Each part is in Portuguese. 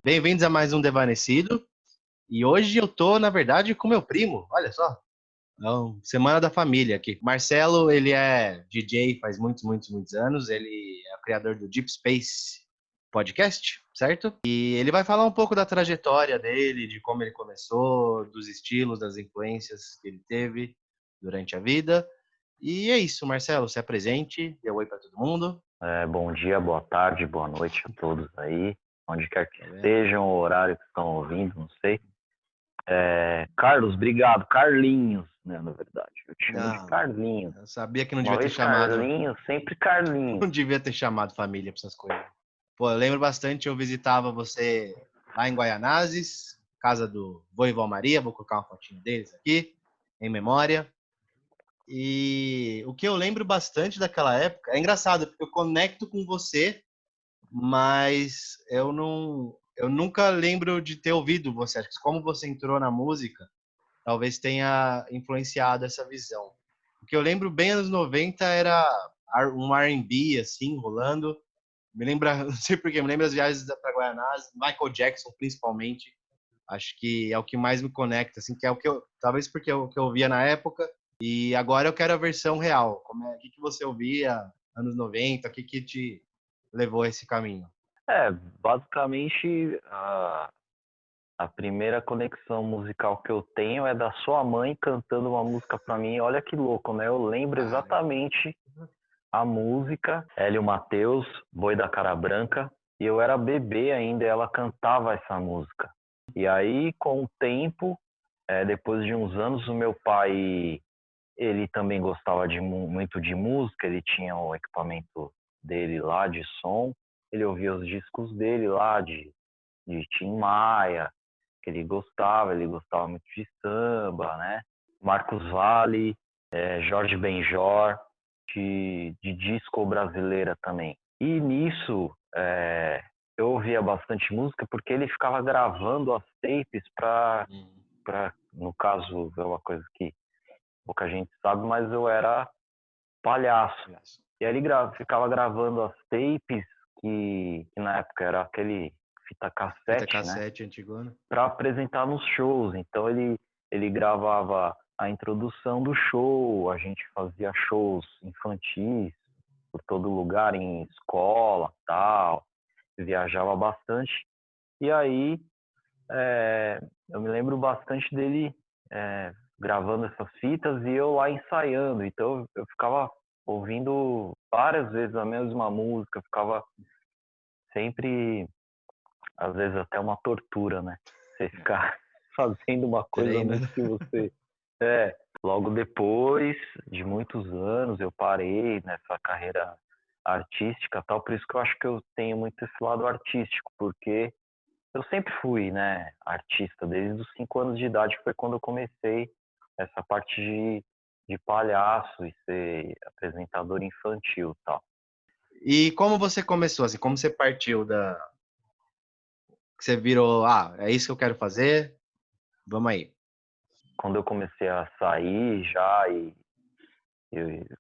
Bem-vindos a mais um Devanecido. E hoje eu tô, na verdade, com meu primo. Olha só. Então, Semana da Família aqui. Marcelo, ele é DJ faz muitos anos. Ele é o criador do Deep Space Podcast, certo? E ele vai falar um pouco da trajetória dele, de como ele começou, dos estilos, das influências que ele teve durante a vida. E é isso, Marcelo. Se apresente, dê um oi para todo mundo. Bom dia, boa tarde, boa noite a todos aí, onde quer que Tá vendo? estejam, o horário que estão ouvindo, não sei. Carlos, obrigado. Carlinhos, né, na verdade. Eu te chamo de Não, Carlinhos. eu sabia que não Uma devia ter vez chamado. Carlinhos, sempre Carlinhos. Não devia ter chamado família para essas coisas. Pô, eu lembro bastante, eu visitava você lá em Guaianazes, casa do vô e vó Maria, vou colocar uma fotinha deles aqui, em memória. E o que eu lembro bastante daquela época, é engraçado, porque eu conecto com você, mas eu nunca lembro de ter ouvido você. Acho que como você entrou na música, talvez tenha influenciado essa visão. O que eu lembro bem anos 90 era um R&B assim, rolando. Me lembra, não sei porquê, me lembra as viagens para Guaianazes, Michael Jackson principalmente. Acho que é o que mais me conecta, assim, que é o que eu, talvez porque é o que eu ouvia na época, e agora eu quero a versão real. O que você ouvia anos 90, o que te levou a esse caminho? Basicamente, a primeira conexão musical que eu tenho é da sua mãe cantando uma música pra mim. Olha que louco, né? Eu lembro Cara, exatamente a música, Hélio Mateus, Boi da Cara Branca, e eu era bebê ainda e ela cantava essa música. E aí, com o tempo, depois de uns anos, o meu pai, ele também gostava muito de música, ele tinha o equipamento dele lá de som, ele ouvia os discos dele lá de Tim Maia, que ele gostava muito de samba, né? Marcos Valle, Jorge Benjor, de disco brasileira também. E nisso, eu ouvia bastante música porque ele ficava gravando as tapes no caso, é uma coisa que pouca gente sabe, mas eu era palhaço. palhaço. E aí ele ficava gravando as tapes, que na época era aquele fita Fita cassete, né? cassete antigona. Para apresentar nos shows. Então ele gravava a introdução do show, a gente fazia shows infantis por todo lugar, em escola, tal, viajava bastante. E aí eu me lembro bastante dele gravando essas fitas e eu lá ensaiando. Então eu ficava ouvindo várias vezes a mesma música, ficava sempre, às vezes até uma tortura, né? Você ficar fazendo uma coisa Treina. muito que você logo depois de muitos anos eu parei nessa carreira artística, tal, por isso que eu acho que eu tenho muito esse lado artístico, porque eu sempre fui, né, artista desde os 5 anos de idade, foi quando eu comecei essa parte de palhaço e ser apresentador infantil, tal. E como você começou, assim, como você partiu da... que você virou, é isso que eu quero fazer, vamos aí. Quando eu comecei a sair já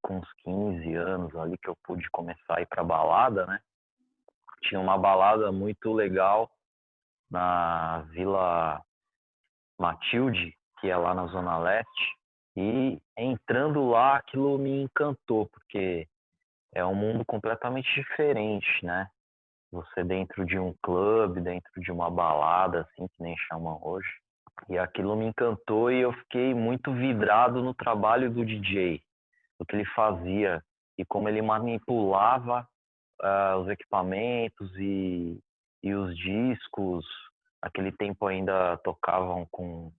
com uns 15 anos ali que eu pude começar a ir para balada, né? Tinha uma balada muito legal na Vila Matilde, que é lá na Zona Leste, e entrando lá aquilo me encantou, porque é um mundo completamente diferente, né? Você dentro de um clube, dentro de uma balada, assim, que nem chamam hoje. E aquilo me encantou e eu fiquei muito vidrado no trabalho do DJ, do que ele fazia e como ele manipulava os equipamentos e os discos. Naquele tempo ainda tocavam com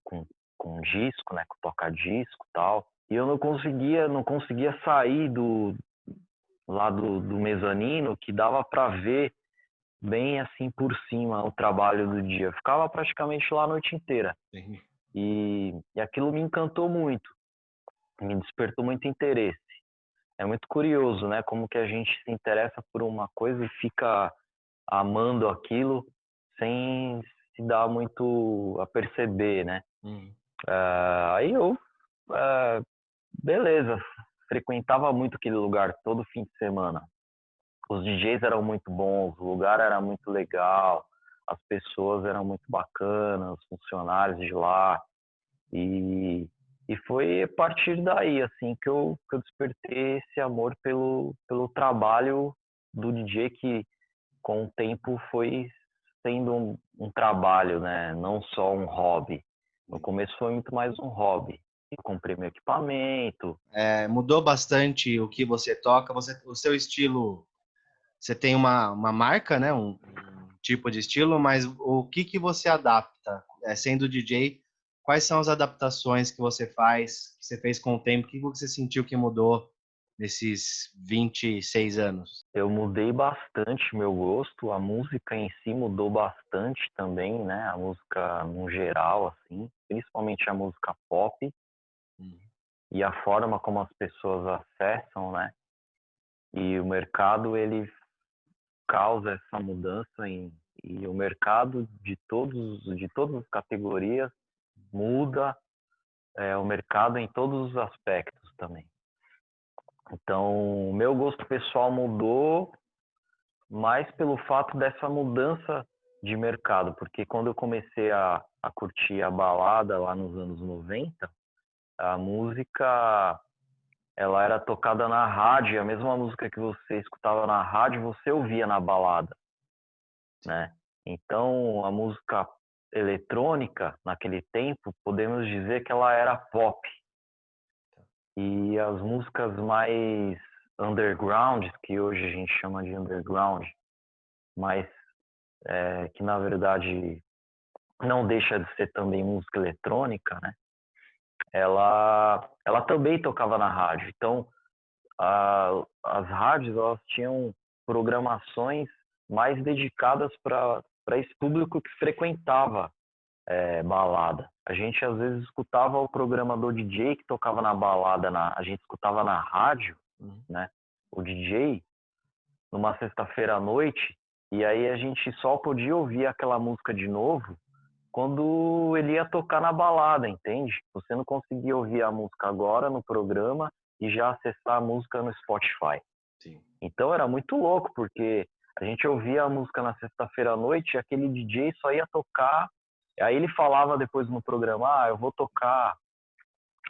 disco, né, com toca-disco e tal. E eu não conseguia sair lá do mezanino, que dava para ver bem assim por cima o trabalho do dia. Eu ficava praticamente lá a noite inteira. E aquilo me encantou muito, me despertou muito interesse. É muito curioso, né? Como que a gente se interessa por uma coisa e fica amando aquilo sem se dar muito a perceber, né? Hum. Aí eu, beleza, frequentava muito aquele lugar todo fim de semana. Os DJs eram muito bons, o lugar era muito legal, as pessoas eram muito bacanas, os funcionários de lá. E foi a partir daí, assim, que eu despertei esse amor pelo trabalho do DJ, que com o tempo foi sendo um trabalho, né? Não só um hobby. No começo foi muito mais um hobby. Eu comprei meu equipamento. Mudou bastante o que você toca, o seu estilo, você tem uma marca, né? Um tipo de estilo, mas o que você adapta? Sendo DJ, quais são as adaptações que você faz, que você fez com o tempo? O que você sentiu que mudou nesses 26 anos? Eu mudei bastante meu gosto, a música em si mudou bastante também, né? A música no geral, assim, principalmente a música pop e a forma como as pessoas acessam, né? E o mercado, ele causa essa mudança e o mercado de todas as categorias muda, o mercado em todos os aspectos também. Então, o meu gosto pessoal mudou mais pelo fato dessa mudança de mercado, porque quando eu comecei a curtir a balada lá nos anos 90, a música ela era tocada na rádio, a mesma música que você escutava na rádio, você ouvia na balada, né? Então, a música eletrônica, naquele tempo, podemos dizer que ela era pop. E as músicas mais underground, que hoje a gente chama de underground, mas que na verdade não deixa de ser também música eletrônica, né? Ela também tocava na rádio. Então, as rádios elas tinham programações mais dedicadas para esse público que frequentava balada. A gente às vezes escutava o programa do DJ que tocava na balada, a gente escutava na rádio, né? O DJ numa sexta-feira à noite, e aí a gente só podia ouvir aquela música de novo quando ele ia tocar na balada, entende? Você não conseguia ouvir a música agora no programa e já acessar a música no Spotify. Sim. Então era muito louco, porque a gente ouvia a música na sexta-feira à noite e aquele DJ só ia tocar. Aí ele falava depois no programa, eu vou tocar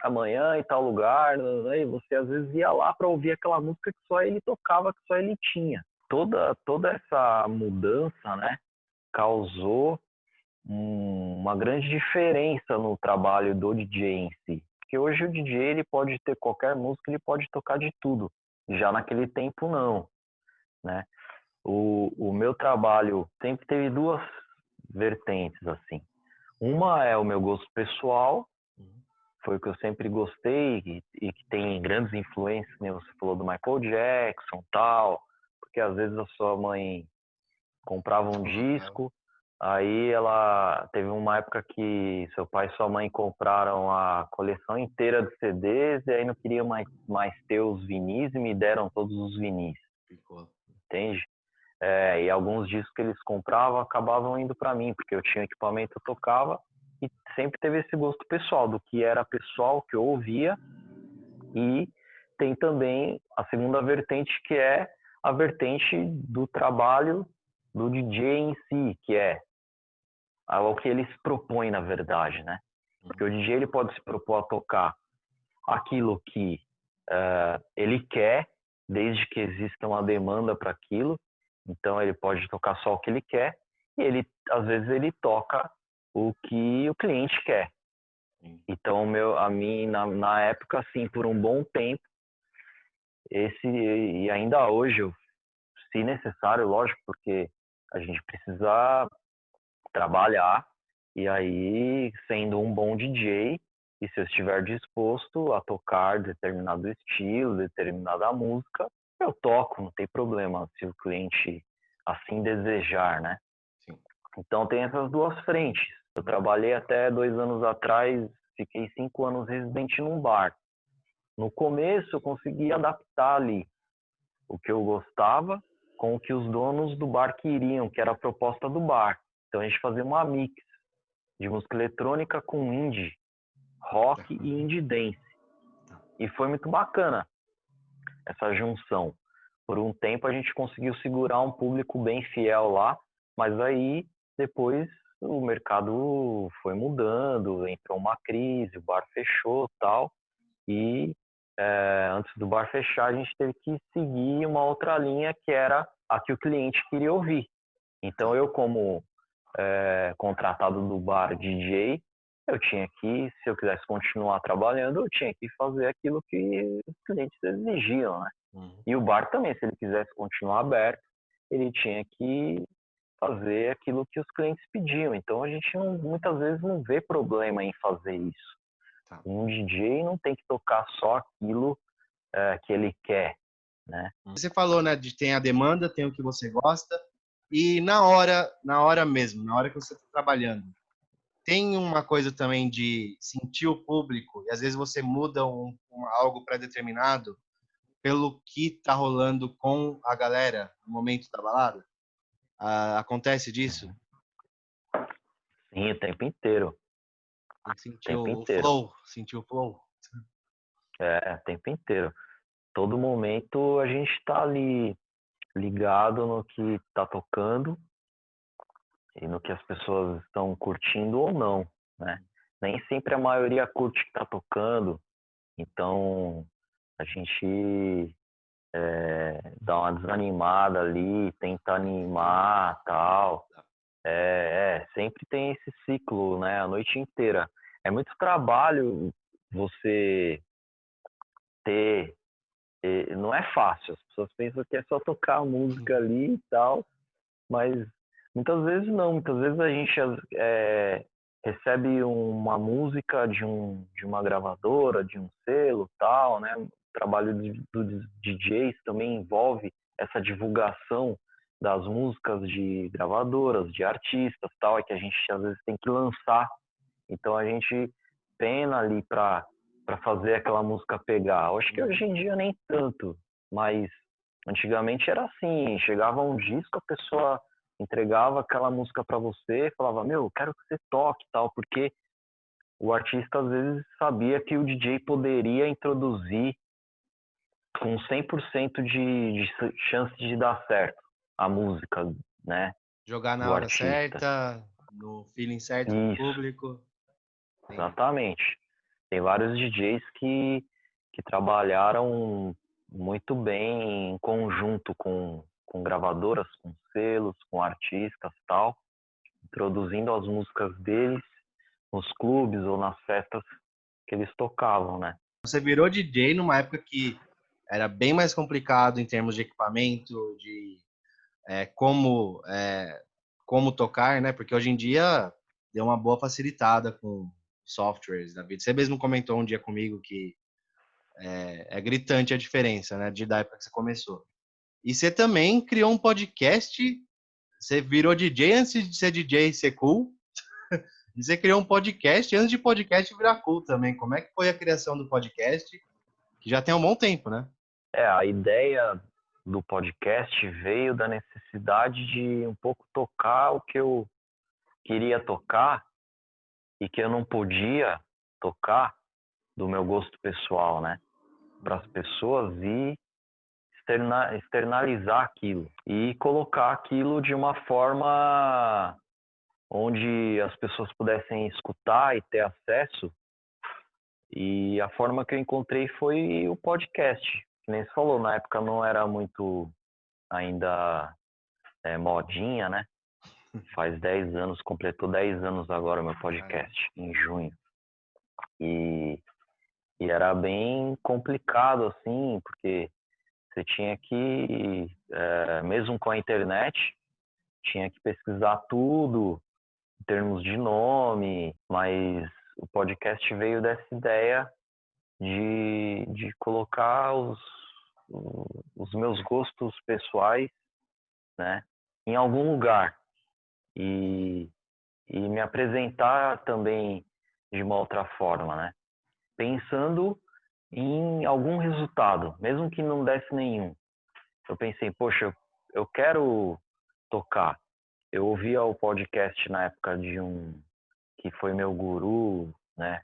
amanhã em tal lugar, e você às vezes ia lá para ouvir aquela música que só ele tocava, que só ele tinha. Toda essa mudança, né, causou uma grande diferença no trabalho do DJ em si. Porque hoje o DJ ele pode ter qualquer música, ele pode tocar de tudo. Já naquele tempo não, né? O meu trabalho sempre teve duas vertentes assim. Uma é o meu gosto pessoal, foi o que eu sempre gostei e que tem grandes influências, né? Você falou do Michael Jackson, tal, porque às vezes a sua mãe comprava um disco, aí ela teve uma época que seu pai e sua mãe compraram a coleção inteira de CDs e aí não queriam mais ter os vinis e me deram todos os vinis. Entende? E alguns discos que eles compravam acabavam indo para mim, porque eu tinha equipamento, eu tocava e sempre teve esse gosto pessoal, do que era pessoal, que eu ouvia. E tem também a segunda vertente, que é a vertente do trabalho do DJ em si, que é o que ele se propõe, na verdade, né? Porque o DJ ele pode se propor a tocar aquilo que ele quer, desde que exista uma demanda para aquilo. Então ele pode tocar só o que ele quer e às vezes ele toca o que o cliente quer. Então na época, assim, por um bom tempo, e ainda hoje, se necessário, lógico, porque a gente precisa trabalhar, e aí sendo um bom DJ, e se eu estiver disposto a tocar determinado estilo, determinada música, eu toco, não tem problema, se o cliente assim desejar, né? Sim. Então tem essas duas frentes. Eu trabalhei até 2 anos atrás, fiquei 5 anos residente num bar. No começo eu consegui adaptar ali o que eu gostava com o que os donos do bar queriam, que era a proposta do bar. Então a gente fazia uma mix de música eletrônica com indie, rock e indie dance. E foi muito bacana essa junção. Por um tempo a gente conseguiu segurar um público bem fiel lá, mas aí depois o mercado foi mudando, entrou uma crise, o bar fechou, tal, e antes do bar fechar, a gente teve que seguir uma outra linha que era a que o cliente queria ouvir. Então, eu, como contratado do bar DJ, eu tinha que, se eu quisesse continuar trabalhando, eu tinha que fazer aquilo que os clientes exigiam, né? Uhum. E o bar também, se ele quisesse continuar aberto, ele tinha que fazer aquilo que os clientes pediam. Então, a gente muitas vezes não vê problema em fazer isso. Tá. Um DJ não tem que tocar só aquilo que ele quer, né? Você falou, né, de tem a demanda, tem o que você gosta, e na hora mesmo, na hora que você está trabalhando, tem uma coisa também de sentir o público, e às vezes você muda algo pré-determinado pelo que tá rolando com a galera no momento da balada? Acontece disso? Sim, o tempo inteiro, Tem que o sentir tempo o inteiro. flow, sentir o flow. O tempo inteiro. Todo momento a gente está ali ligado no que está tocando e no que as pessoas estão curtindo ou não, né? Nem sempre a maioria curte o que está tocando, então a gente dá uma desanimada ali, tenta animar, tal. Sempre tem esse ciclo, né? A noite inteira. É muito trabalho você ter. Não é fácil. As pessoas pensam que é só tocar a música ali e tal, mas muitas vezes não. Muitas vezes a gente recebe uma música de uma gravadora, de um selo, tal, né? O trabalho dos DJs também envolve essa divulgação das músicas de gravadoras, de artistas, tal, é que a gente às vezes tem que lançar. Então a gente pena ali para fazer aquela música pegar. Eu acho que hoje em dia nem tanto, mas antigamente era assim, chegava um disco, a pessoa entregava aquela música para você, falava, meu, eu quero que você toque tal, porque o artista às vezes sabia que o DJ poderia introduzir com 100% de chance de dar certo a música, né, Jogar na do hora artista. certa, no feeling certo com o Isso, público. Entendi. exatamente. Tem vários DJs que trabalharam muito bem em conjunto com gravadoras, com selos, com artistas tal, introduzindo as músicas deles nos clubes ou nas festas que eles tocavam, né? Você virou DJ numa época que era bem mais complicado em termos de equipamento, de como tocar, né? Porque hoje em dia deu uma boa facilitada com softwares da vida. Você mesmo comentou um dia comigo que é gritante a diferença, né? Da época que você começou. E você também criou um podcast. Você virou DJ antes de ser DJ e ser cool. E você criou um podcast antes de podcast virar cool também. Como é que foi a criação do podcast? Que já tem um bom tempo, né? A ideia do podcast veio da necessidade de um pouco tocar o que eu queria tocar e que eu não podia tocar do meu gosto pessoal, né? Para as pessoas e externalizar aquilo e colocar aquilo de uma forma onde as pessoas pudessem escutar e ter acesso. E a forma que eu encontrei foi o podcast. Que nem você falou, na época não era muito ainda modinha, né? Faz 10 anos, completou 10 anos agora o meu podcast, em junho. E era bem complicado, assim, porque você tinha que, mesmo com a internet, tinha que pesquisar tudo em termos de nome, mas o podcast veio dessa ideia de colocar os meus gostos pessoais, né, em algum lugar e, me apresentar também de uma outra forma, né, pensando em algum resultado, mesmo que não desse nenhum. Eu pensei, poxa, eu quero tocar. Eu ouvia o podcast na época de um que foi meu guru, né?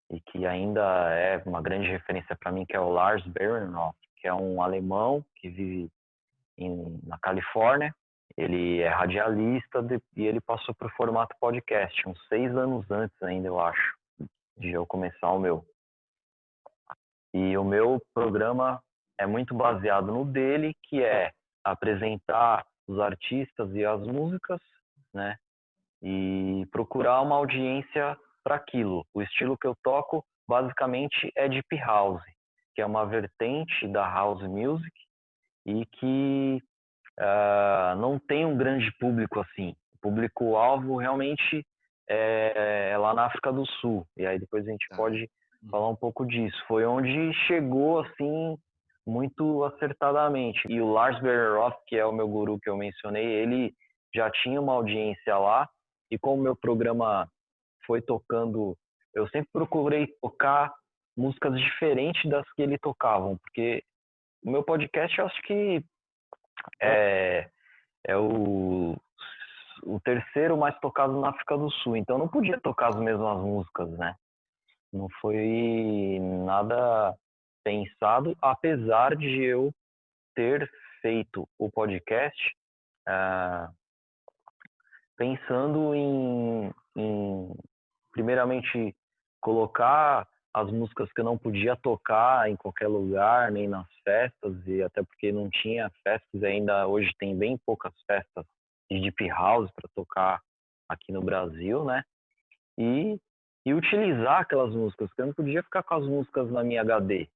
E que ainda é uma grande referência para mim, que é o Lars Bärenhoff, que é um alemão que vive na Califórnia. Ele é radialista e ele passou para o formato podcast, uns 6 anos antes ainda, eu acho, de eu começar o meu. E o meu programa é muito baseado no dele, que é apresentar os artistas e as músicas, né? E procurar uma audiência para aquilo. O estilo que eu toco, basicamente, é Deep House, que é uma vertente da House Music e que não tem um grande público assim. O público-alvo realmente é lá na África do Sul. E aí depois a gente pode falar um pouco disso. Foi onde chegou assim muito acertadamente. E o Lars Berneroth, que é o meu guru que eu mencionei, ele já tinha uma audiência lá. E como o meu programa foi tocando, eu sempre procurei tocar músicas diferentes das que ele tocavam, porque o meu podcast eu acho que é o terceiro mais tocado na África do Sul, então não podia tocar as mesmas músicas, né? Não foi nada pensado, apesar de eu ter feito o podcast pensando em primeiramente colocar as músicas que eu não podia tocar em qualquer lugar, nem nas festas, e até porque não tinha festas ainda, hoje tem bem poucas festas de Deep House para tocar aqui no Brasil, né? E, e utilizar aquelas músicas, porque eu não podia ficar com as músicas na minha HD,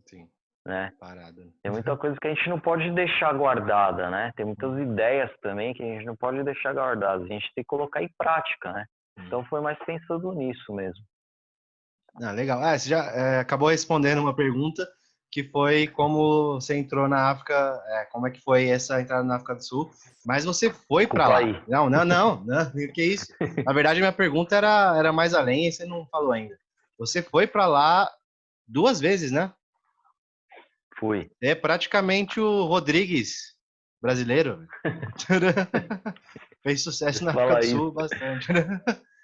Sim. né? Parada. Tem muita coisa que a gente não pode deixar guardada, né? Tem muitas ideias também que a gente não pode deixar guardadas. A gente tem que colocar em prática, né? Então foi mais pensando nisso mesmo. Legal. Você já acabou respondendo uma pergunta que foi como você entrou na África, como é que foi essa entrada na África do Sul. Mas você foi para lá. Aí. Não, que isso? Na verdade, minha pergunta era mais além e você não falou ainda. Você foi para lá 2 vezes, né? Fui. É praticamente o Rodrigues brasileiro. Fez sucesso na África do Sul bastante.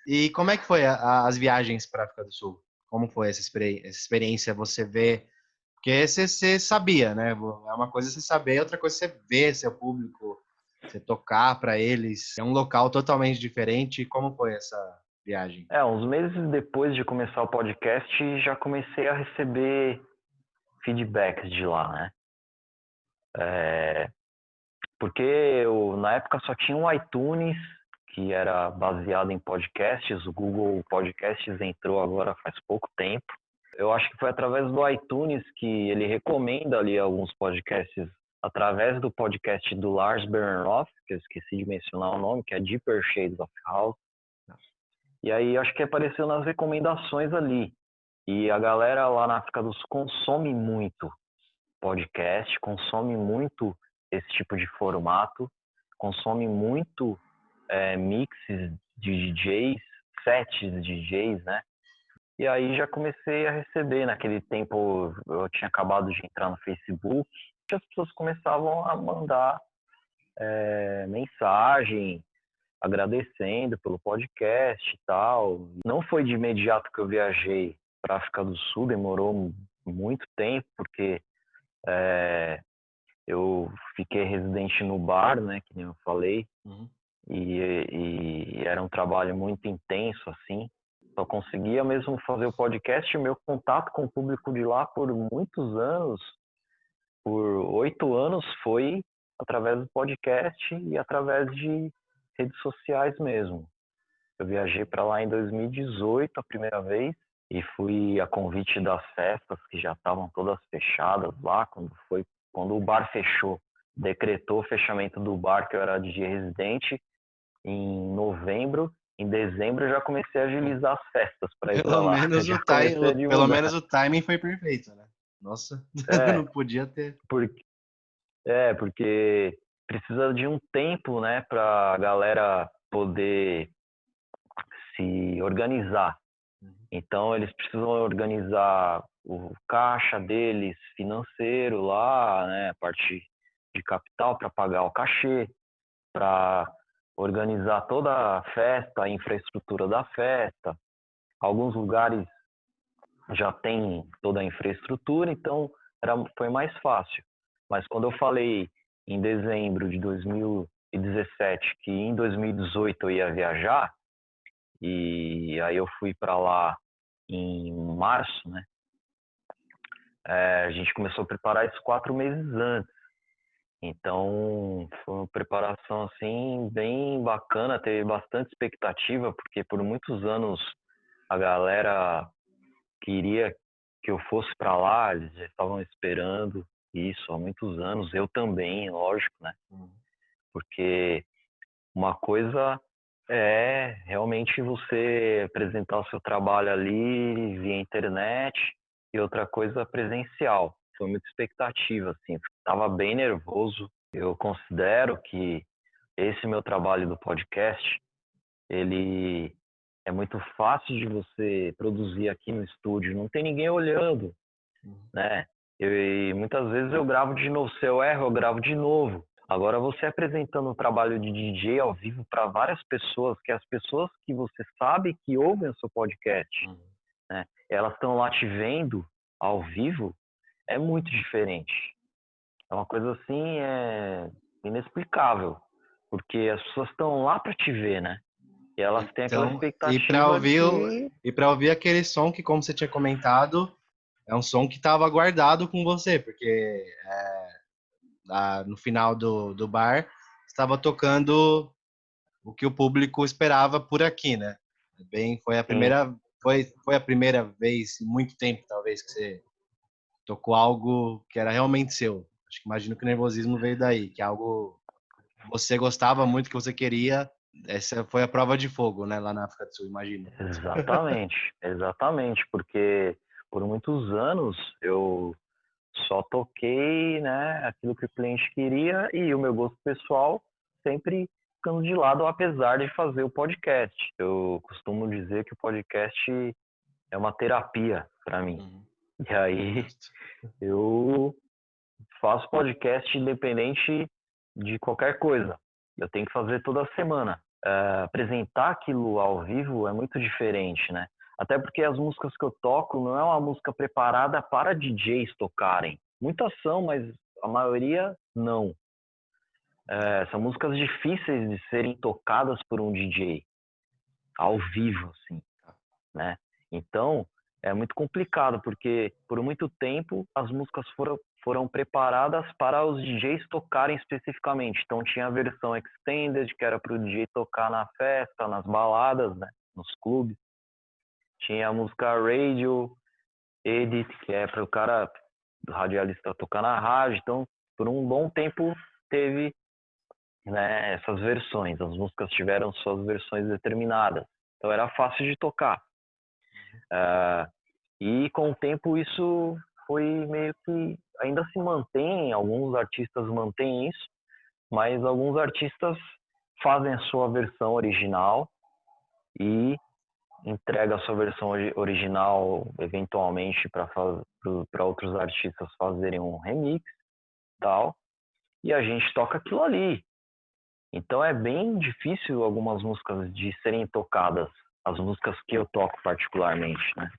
E como é que foi as viagens para a África do Sul? Como foi essa experiência? Você vê, porque você sabia, né? É uma coisa você saber, outra coisa você ver seu público, você tocar para eles. É um local totalmente diferente. Como foi essa viagem? Uns meses depois de começar o podcast, já comecei a receber feedbacks de lá, né? Porque na época só tinha um iTunes, que era baseado em podcasts. O Google Podcasts entrou agora faz pouco tempo. Eu acho que foi através do iTunes que ele recomenda ali alguns podcasts, através do podcast do Lars Berneroth, que eu esqueci de mencionar o nome, que é Deeper Shades of House. E aí acho que apareceu nas recomendações ali. E a galera lá na África do Sul consome muito podcast, consome muito esse tipo de formato, consome muito mixes de DJs, sets de DJs, né? E aí já comecei a receber. Naquele tempo eu tinha acabado de entrar no Facebook, e as pessoas começavam a mandar mensagem, agradecendo pelo podcast e tal. Não foi de imediato que eu viajei para a África do Sul, demorou muito tempo, porque eu fiquei residente no bar, né, que nem eu falei, e era um trabalho muito intenso, assim. Só conseguia mesmo fazer o podcast. O meu contato com o público de lá por muitos anos, por 8 anos, foi através do podcast e através de redes sociais mesmo. Eu viajei para lá em 2018 a primeira vez e fui a convite das festas que já estavam todas fechadas lá quando o bar fechou. Decretou o fechamento do bar, que eu era DJ residente, em novembro. Em dezembro eu já comecei a agilizar as festas para ir para lá. Pelo menos o timing foi perfeito, né? Nossa, não podia ter. Porque precisa de um tempo, né, para a galera poder se organizar. Então eles precisam organizar o caixa deles financeiro lá, né, a parte de capital para pagar o cachê, para organizar toda a festa, a infraestrutura da festa. Alguns lugares já têm toda a infraestrutura, então foi mais fácil. Mas quando eu falei em dezembro de 2017 que em 2018 eu ia viajar, e aí eu fui para lá em março, né? A gente começou a preparar isso 4 meses antes. Então, foi uma preparação assim bem bacana, teve bastante expectativa, porque por muitos anos a galera queria que eu fosse para lá, eles já estavam esperando isso há muitos anos, eu também, lógico, né? Porque uma coisa é realmente você apresentar o seu trabalho ali via internet e outra coisa presencial. Foi muita expectativa, assim, estava bem nervoso. Eu considero que esse meu trabalho do podcast, ele é muito fácil de você produzir aqui no estúdio, não tem ninguém olhando, né? E muitas vezes eu gravo de novo, se eu erro, eu gravo de novo. Agora, você apresentando um trabalho de DJ ao vivo para várias pessoas, que as pessoas que você sabe que ouvem o seu podcast, né, elas estão lá te vendo ao vivo, é muito diferente. É uma coisa assim, inexplicável, porque as pessoas estão lá para te ver, né? E elas têm aquela Então, e para expectativa ouvir, de... e para ouvir aquele som que, como você tinha comentado, é um som que estava guardado com você, porque no final do bar estava tocando o que o público esperava por aqui, né? Bem, Sim, foi a primeira vez em muito tempo, talvez, que você tocou algo que era realmente seu. Acho que imagino que o nervosismo veio daí, que é algo que você gostava muito, que você queria. Essa foi a prova de fogo, né, lá na África do Sul, imagino. exatamente, exatamente, porque por muitos anos eu só toquei, né, aquilo que o cliente queria e o meu gosto pessoal sempre ficando de lado, apesar de fazer o podcast. Eu costumo dizer que o podcast é uma terapia para mim. E aí Justo. eu faço podcast independente de qualquer coisa. Eu tenho que fazer toda semana. Apresentar aquilo ao vivo é muito diferente, né? Até porque as músicas que eu toco não é uma música preparada para DJs tocarem. Muitas são, mas a maioria não. São músicas difíceis de serem tocadas por um DJ, ao vivo, assim, né? Então, é muito complicado, porque por muito tempo as músicas foram preparadas para os DJs tocarem especificamente. Então, tinha a versão extended, que era para o DJ tocar na festa, nas baladas, né? Nos clubes. Tinha a música radio edit, que é para o cara, do radialista, tocar na rádio. Então, por um bom tempo teve, né, essas versões. As músicas tiveram suas versões determinadas. Então, era fácil de tocar. E com o tempo isso foi meio que ainda se mantém, alguns artistas mantêm isso, mas alguns artistas fazem a sua versão original e entrega a sua versão original eventualmente para outros artistas fazerem um remix e tal, e a gente toca aquilo ali. Então é bem difícil algumas músicas de serem tocadas, as músicas que eu toco particularmente, né?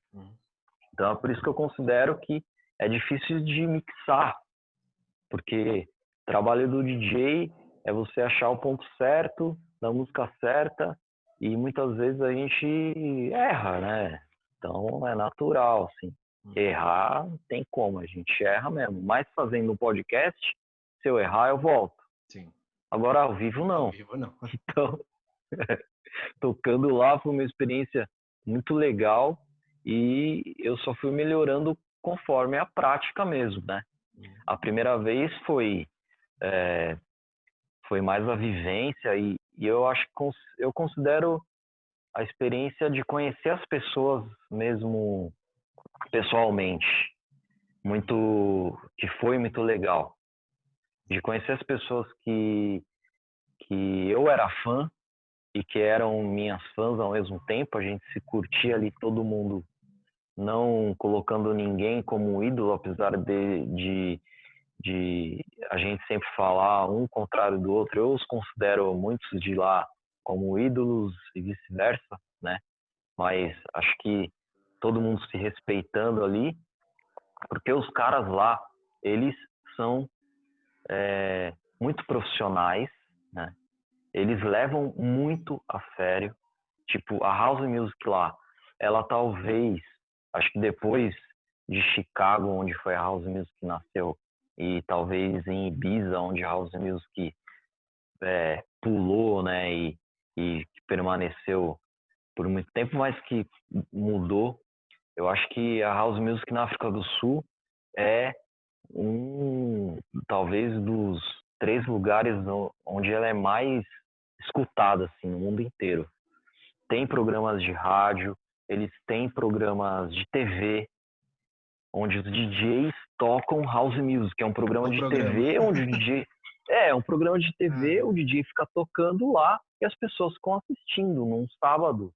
Então é por isso que eu considero que é difícil de mixar, porque o trabalho do DJ é você achar o ponto certo, da música certa, e muitas vezes a gente erra, né? Então é natural, assim. Errar não tem como, a gente erra mesmo. Mas fazendo um podcast, se eu errar, eu volto. Sim. Agora ao vivo, Ao não. vivo, não. Então, tocando lá foi uma experiência muito legal e eu só fui melhorando conforme a prática mesmo, né? A primeira vez foi mais a vivência e eu acho que eu considero a experiência de conhecer as pessoas mesmo pessoalmente que foi muito legal, de conhecer as pessoas que eu era fã e que eram minhas fãs ao mesmo tempo. A gente se curtia ali, todo mundo, não colocando ninguém como ídolo, apesar de a gente sempre falar um contrário do outro. Eu os considero muitos de lá como ídolos e vice-versa, né? Mas acho que todo mundo se respeitando ali, porque os caras lá, eles são muito profissionais, né? eles levam muito a sério. Tipo, a House Music lá, ela talvez, acho que depois de Chicago, onde foi a House Music que nasceu, e talvez em Ibiza, onde a House Music pulou, né, e permaneceu por muito tempo, mas que mudou. Eu acho que a House Music na África do Sul é talvez dos 3 lugares onde ela é mais escutada, assim, no mundo inteiro. Tem programas de rádio, eles têm programas de TV, onde os DJs tocam house music. É um programa de TV onde o DJ... É um programa de TV, o DJ fica tocando lá e as pessoas ficam assistindo num sábado,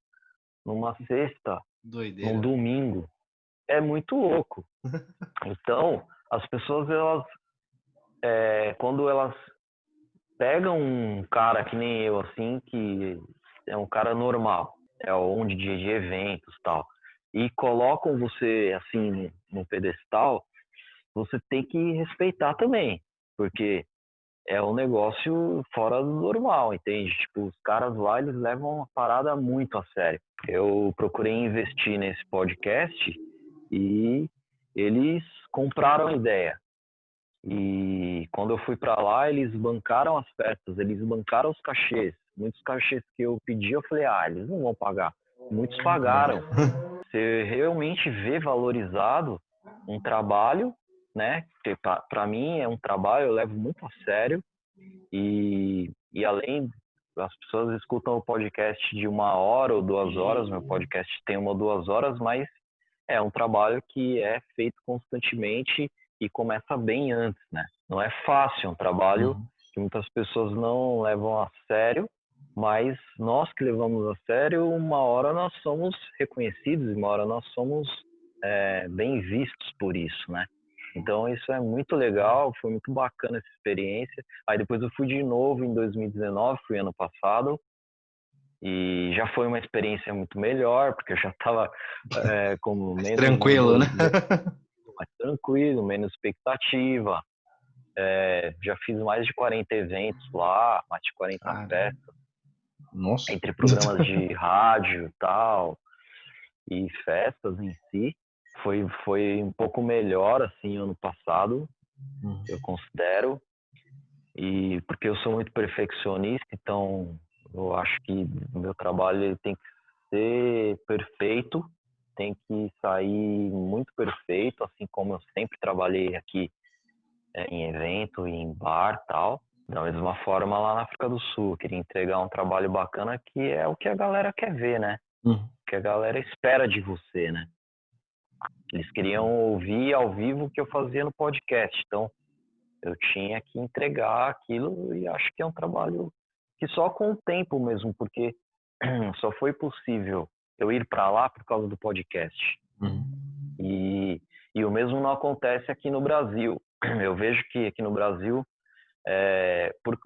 numa sexta, Doideira. num domingo. É muito louco. Então, as pessoas, elas, quando elas pegam um cara que nem eu, assim, que é um cara normal, é um DJ de eventos e tal, e colocam você, assim, no pedestal, você tem que respeitar também, porque é um negócio fora do normal, entende? Tipo, os caras lá, eles levam a parada muito a sério. Eu procurei investir nesse podcast e eles compraram a ideia. E quando eu fui para lá, eles bancaram as festas, eles bancaram os cachês. Muitos cachês que eu pedi, eu falei, eles não vão pagar. Muitos pagaram. Você realmente vê valorizado um trabalho, né? Porque para mim é um trabalho, eu levo muito a sério. E além, as pessoas escutam o podcast de 1 hora ou 2 horas, meu podcast tem 1 ou 2 horas, mas é um trabalho que é feito constantemente e começa bem antes, né? Não é fácil, é um trabalho que muitas pessoas não levam a sério, mas nós que levamos a sério, 1 hora nós somos reconhecidos, 1 hora nós somos bem vistos por isso, né? Então isso é muito legal, foi muito bacana essa experiência. Aí depois eu fui de novo em 2019, fui ano passado, e já foi uma experiência muito melhor, porque eu já estava como menos tranquilo, né? mais tranquilo, menos expectativa. Já fiz mais de 40 eventos lá, mais de 40 festas. Nossa. Entre programas de rádio e tal, e festas em si. Foi um pouco melhor, assim, ano passado, eu considero. E porque eu sou muito perfeccionista, então eu acho que o meu trabalho ele tem que ser perfeito, tem que sair muito perfeito, assim como eu sempre trabalhei aqui em evento, em bar tal. Da mesma forma lá na África do Sul, eu queria entregar um trabalho bacana que é o que a galera quer ver, né? O que a galera espera de você, né? Eles queriam ouvir ao vivo o que eu fazia no podcast, então eu tinha que entregar aquilo e acho que é um trabalho que só com o tempo mesmo, porque só foi possível eu ir para lá por causa do podcast. E o mesmo não acontece aqui no Brasil. Eu vejo que aqui no Brasil,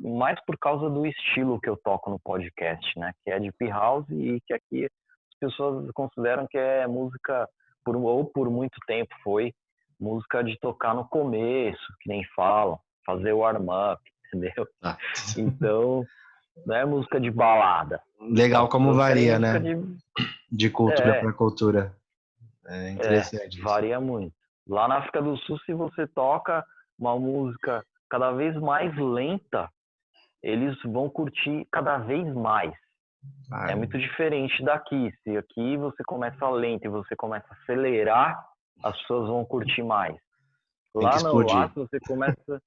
mais por causa do estilo que eu toco no podcast, né? Que é Deep House e que aqui as pessoas consideram que é música, por muito tempo foi música de tocar no começo, que nem falam, fazer o warm-up, entendeu? Então, não é música de balada. Legal como varia, né? De cultura para cultura. É interessante isso. Varia muito. Lá na África do Sul, se você toca uma música cada vez mais lenta, eles vão curtir cada vez mais. É muito diferente daqui. Se aqui você começa lento e você começa a acelerar, as pessoas vão curtir mais. Lá não, lá se você começa...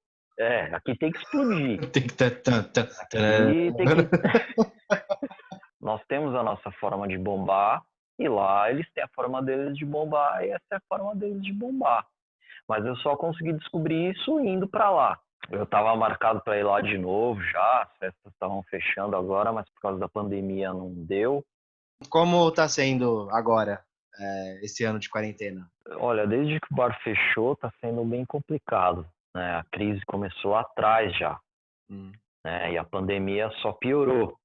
aqui tem que explodir. Tem que... Aqui tem que... Nós temos a nossa forma de bombar e lá eles têm a forma deles de bombar e essa é a forma deles de bombar. Mas eu só consegui descobrir isso indo para lá. Eu estava marcado para ir lá de novo já, as festas estavam fechando agora, mas por causa da pandemia não deu. Como está sendo agora, esse ano de quarentena? Olha, desde que o bar fechou, está sendo bem complicado, né? A crise começou atrás já, né? E a pandemia só piorou.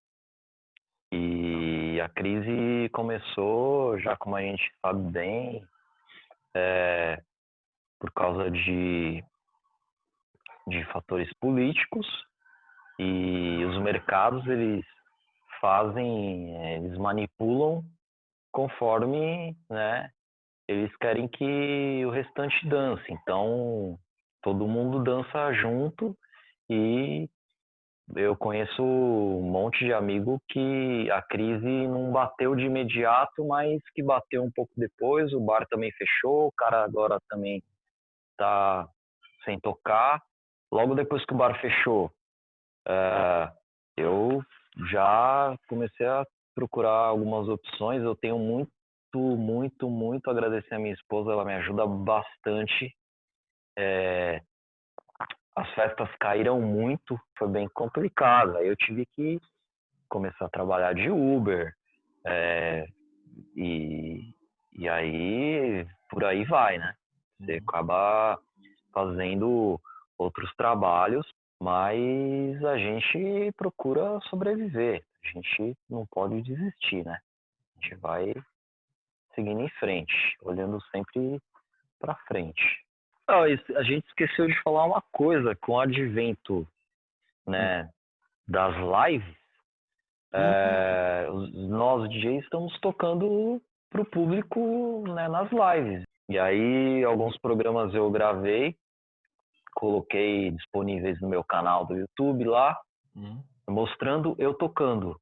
E a crise começou, já como a gente sabe bem, por causa de fatores políticos, E os mercados, eles eles manipulam conforme, né, eles querem que o restante dance. Então, todo mundo dança junto e eu conheço um monte de amigo que a crise não bateu de imediato, mas que bateu um pouco depois. O bar também fechou, o cara agora também tá sem tocar. Logo depois que o bar fechou, eu já comecei a procurar algumas opções. Eu tenho muito a agradecer a minha esposa, ela me ajuda bastante. As festas caíram muito, foi bem complicado. Aí eu tive que começar a trabalhar de Uber, é, e, e aí por aí vai, né? Você acaba fazendo outros trabalhos, mas a gente procura sobreviver. A gente não pode desistir, né? A gente vai seguindo em frente, olhando sempre para frente. A gente esqueceu de falar uma coisa com o advento, né, das lives. Nós DJs estamos tocando para o público, né, nas lives. E aí alguns programas eu gravei, coloquei disponíveis no meu canal do YouTube lá, mostrando eu tocando,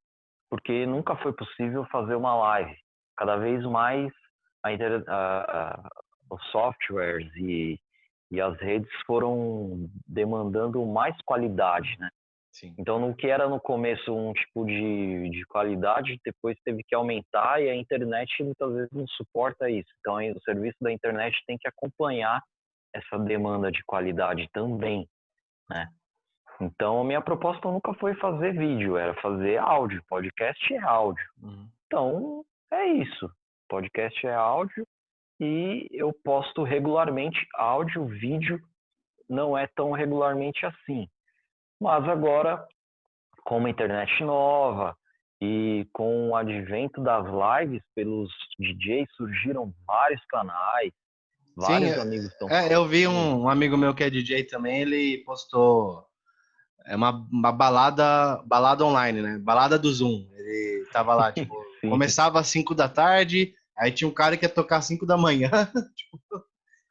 porque nunca foi possível fazer uma live. Cada vez mais os softwares e as redes foram demandando mais qualidade, né? Sim. Então, no que era no começo um tipo de qualidade, depois teve que aumentar e a internet muitas vezes não suporta isso. Então, aí, o serviço da internet tem que acompanhar essa demanda de qualidade também, né? Então, a minha proposta nunca foi fazer vídeo, era fazer áudio. Podcast é áudio. Então, é isso. Podcast é áudio e eu posto regularmente áudio, vídeo não é tão regularmente assim. Mas agora, com uma internet nova e com o advento das lives pelos DJs, surgiram vários canais, Sim, vários amigos estão eu vi fazendo. um amigo meu que é DJ também, ele postou uma balada online, né? Balada do Zoom. Ele tava lá, tipo, Sim, começava às 5 da tarde, aí tinha um cara que ia tocar às 5 da manhã,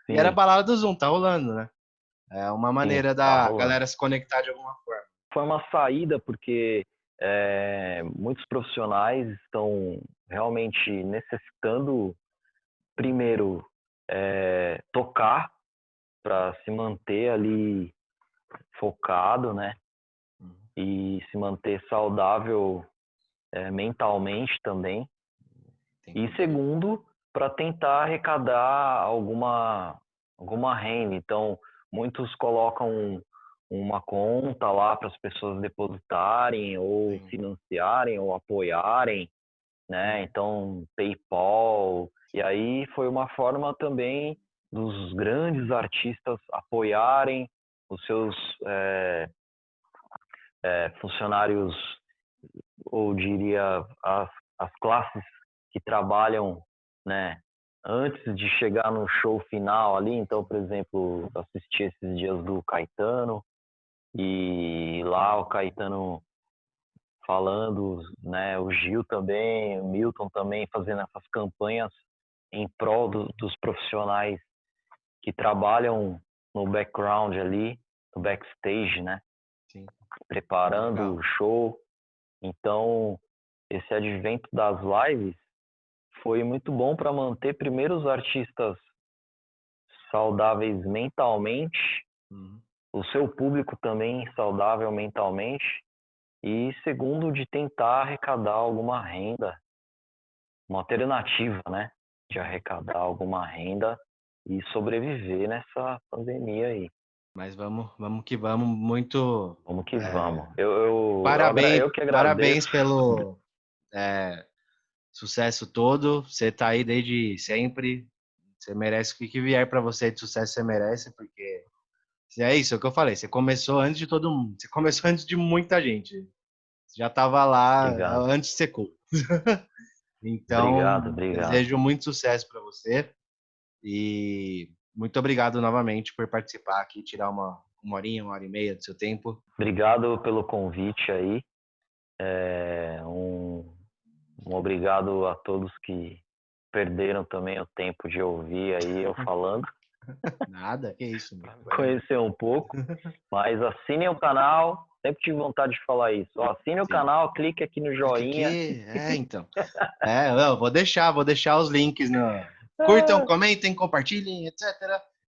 e era sim, balada do Zoom, tá rolando, né? É uma sim, maneira tá da rolando. galera se conectar de alguma forma. Foi uma saída porque muitos profissionais estão realmente necessitando, primeiro, tocar para se manter ali focado, né? E se manter saudável mentalmente também. E segundo, para tentar arrecadar alguma renda. Então, muitos colocam uma conta lá para as pessoas depositarem ou financiarem ou apoiarem, né? Então, PayPal. E aí foi uma forma também dos grandes artistas apoiarem os seus funcionários, ou diria as classes que trabalham, né, antes de chegar no show final ali. Então, por exemplo, assisti esses dias do Caetano e lá o Caetano falando, né, o Gil também, o Milton também fazendo essas campanhas em prol dos profissionais que trabalham no background ali, no backstage, né, Sim. preparando Legal. o show. Então, esse advento das lives foi muito bom para manter primeiro os artistas saudáveis mentalmente, o seu público também saudável mentalmente, e segundo, de tentar arrecadar alguma renda, uma alternativa, né, de arrecadar alguma renda e sobreviver nessa pandemia aí. Mas vamos que vamos, muito Vamos que vamos. Eu que parabéns agradeço. pelo sucesso todo. Você tá aí desde sempre. Você merece o que vier para você de sucesso, você merece, porque é isso, é o que eu falei. Você começou antes de todo mundo. Você começou antes de muita gente. Você já estava lá Obrigado. antes de ser cool. Obrigado, Então, obrigado. desejo muito sucesso para você e muito obrigado novamente por participar aqui, tirar uma uma hora e meia do seu tempo. Obrigado pelo convite aí. Um obrigado a todos que perderam também o tempo de ouvir aí eu falando. Nada, que isso, mano. Conhecer um pouco. Mas assinem o canal. Sempre tive vontade de falar isso. Ó, assine o canal, clique aqui no joinha. Então. Eu vou deixar os links curtam, comentem, compartilhem, etc.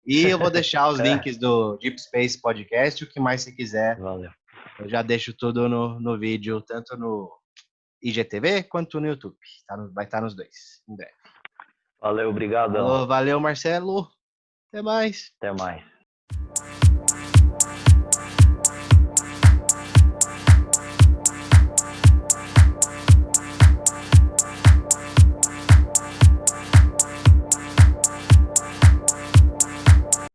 E eu vou deixar os links do Deep Space Podcast, o que mais você quiser. Valeu. Eu já deixo tudo no vídeo, tanto no IGTV quanto no YouTube. Vai estar nos dois, em breve. Valeu, obrigadão. Valeu, Marcelo. Até mais. Até mais.